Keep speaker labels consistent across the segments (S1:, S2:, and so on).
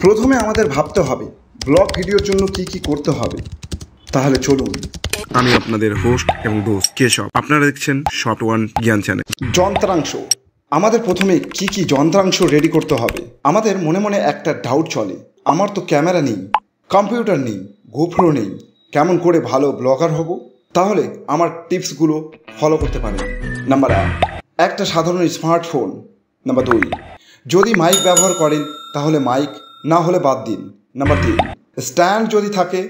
S1: প্রথমে আমাদের ভাবতে হবে ব্লগ ভিডিওর জন্য কি করতে হবে। তাহলে চলুন।
S2: আমি আপনাদের হোস্ট এবং দোস্ত কেশব, আপনারা দেখছেন শর্ট ওয়ান জ্ঞান চ্যানেল।
S1: যন্ত্রাংশ। আমাদের প্রথমে কি যন্ত্রাংশ রেডি করতে হবে। আমাদের মনে মনে একটা ডাউট চলে, আমার তো ক্যামেরা নেই, কম্পিউটার নেই, গোপ্রো নেই, কেমন করে ভালো ব্লগার হব? তাহলে আমার টিপসগুলো ফলো করতে পারেন। নাম্বার 1, একটা সাধারণ স্মার্টফোন। নাম্বার 2, যদি মাইক ব্যবহার করেন তাহলে মাইক, না হলে বাদ দিন। নাম্বার 3, স্ট্যান্ড যদি থাকে,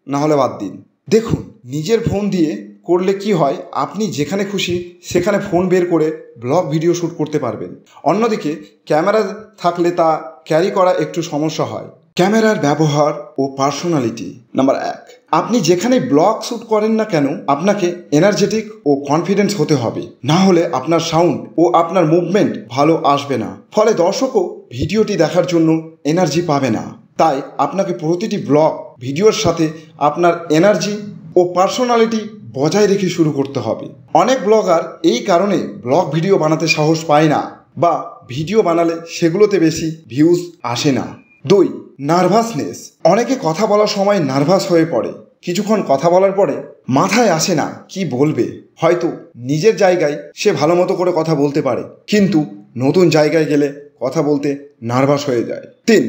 S1: না হলে বাদ দিন। দেখুন, নিজের ফোন দিয়ে করলে কি হয়, আপনি যেখানে খুশি সেখানে ফোন বের করে ব্লগ ভিডিও শ্যুট করতে পারবেন। অন্যদিকে ক্যামেরা থাকলে তা ক্যারি করা একটু সমস্যা হয়। ক্যামেরার ব্যবহার ও পার্সোনালিটি। নাম্বার 1, আপনি যেখানে ব্লগ শ্যুট করেন না কেন, আপনাকে এনার্জেটিক ও কনফিডেন্স হতে হবে, না হলে আপনার সাউন্ড ও আপনার মুভমেন্ট ভালো আসবে না, ফলে দর্শকও ভিডিওটি দেখার জন্য এনার্জি পাবে না। তাই আপনাকে প্রতিটি ব্লগ ভিডিওর সাথে আপনার এনার্জি ও পার্সোনালিটি বজায় রেখে শুরু করতে হবে। অনেক ব্লগার এই কারণে ব্লগ ভিডিও বানাতে সাহস পায় না, বা ভিডিও বানালে সেগুলোতে বেশি ভিউজ আসে না। 2, নার্ভাসনেস। অনেকে কথা বলার সময় নার্ভাস হয়ে পড়ে। কিছুক্ষণ কথা বলার পরে মাথায় আসে না কি বলবে। হয়তো নিজের জায়গায় সে ভালো মতো করে কথা বলতে পারে, কিন্তু নতুন জায়গায় গেলে কথা বলতে নার্ভাস হয়ে যায়। 3,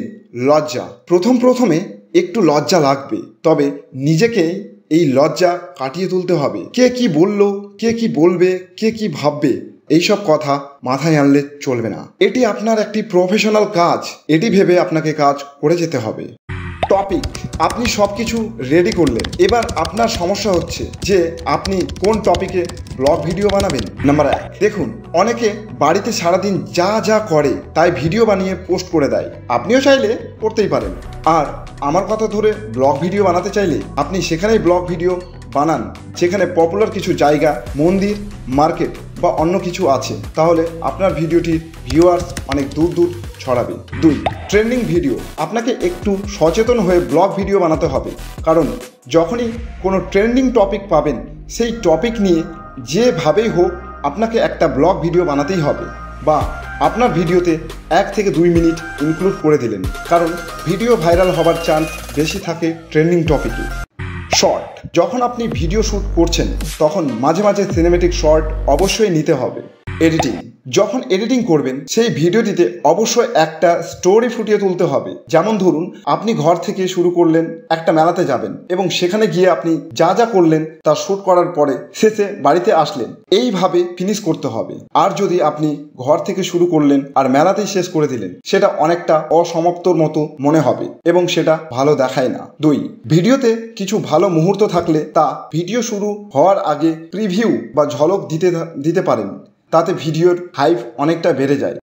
S1: লজ্জা। প্রথমে একটু লজ্জা লাগবে, তবে নিজেকে এই লজ্জা কাটিয়ে তুলতে হবে। কে কি বলল, কে কি বলবে, কে কি ভাববে, এইসব কথা মাথায় আনলে চলবে না। এটি আপনার একটি প্রফেশনাল কাজ, এটি ভেবে আপনাকে কাজ করে যেতে হবে। টপিক। আপনি সব কিছু রেডি করলেন, এবার আপনার সমস্যা হচ্ছে যে আপনি কোন টপিকে ব্লগ ভিডিও বানাবেন। নাম্বার 1, দেখুন, অনেকে বাড়িতে সারাদিন যা করে তাই ভিডিও বানিয়ে পোস্ট করে দেয়। আপনিও চাইলে করতেই পারেন। আর আমার কথা ধরে ব্লগ ভিডিও বানাতে চাইলে আপনি সেখানেই ব্লগ ভিডিও বানান যেখানে পপুলার কিছু জায়গা, মন্দির, মার্কেট বা অন্য কিছু আছে, তাহলে আপনার ভিডিওটির ভিউয়ার্স অনেক দূর ছড়াবে। 2, ট্রেন্ডিং ভিডিও। আপনাকে একটু সচেতন হয়ে ব্লগ ভিডিও বানাতে হবে, কারণ যখনই কোনো ট্রেন্ডিং টপিক পাবেন, সেই টপিক নিয়ে যেভাবেই হোক আপনাকে একটা ব্লগ ভিডিও বানাতেই হবে, বা আপনার ভিডিওতে 1 থেকে 2 মিনিট ইনক্লুড করে দিলেন, কারণ ভিডিও ভাইরাল হবার চান্স বেশি থাকে ট্রেন্ডিং টপিকে। শর্ট। যখন আপনি ভিডিও শ্যুট করছেন তখন মাঝে মাঝে সিনেমেটিক শর্ট অবশ্যই নিতে হবে। এডিটিং। যখন এডিটিং করবেন সেই ভিডিওটিতে অবশ্যই একটা স্টোরি ফুটিয়ে তুলতে হবে। যেমন ধরুন, আপনি ঘর থেকে শুরু করলেন, একটা মেলাতে যাবেন এবং সেখানে গিয়ে আপনি যা করলেন তা শ্যুট করার পরে শেষে বাড়িতে আসলেন, এইভাবে ফিনিশ করতে হবে। আর যদি আপনি ঘর থেকে শুরু করলেন আর মেলাতেই শেষ করে দিলেন, সেটা অনেকটা অসমাপ্তর মতো মনে হবে এবং সেটা ভালো দেখায় না। 2, ভিডিওতে কিছু ভালো মুহূর্ত থাকলে তা ভিডিও শুরু হওয়ার আগে প্রিভিউ বা ঝলক দিতে পারেন, তাতে ভিডিওর হাইপ অনেকটা বেড়ে যায়।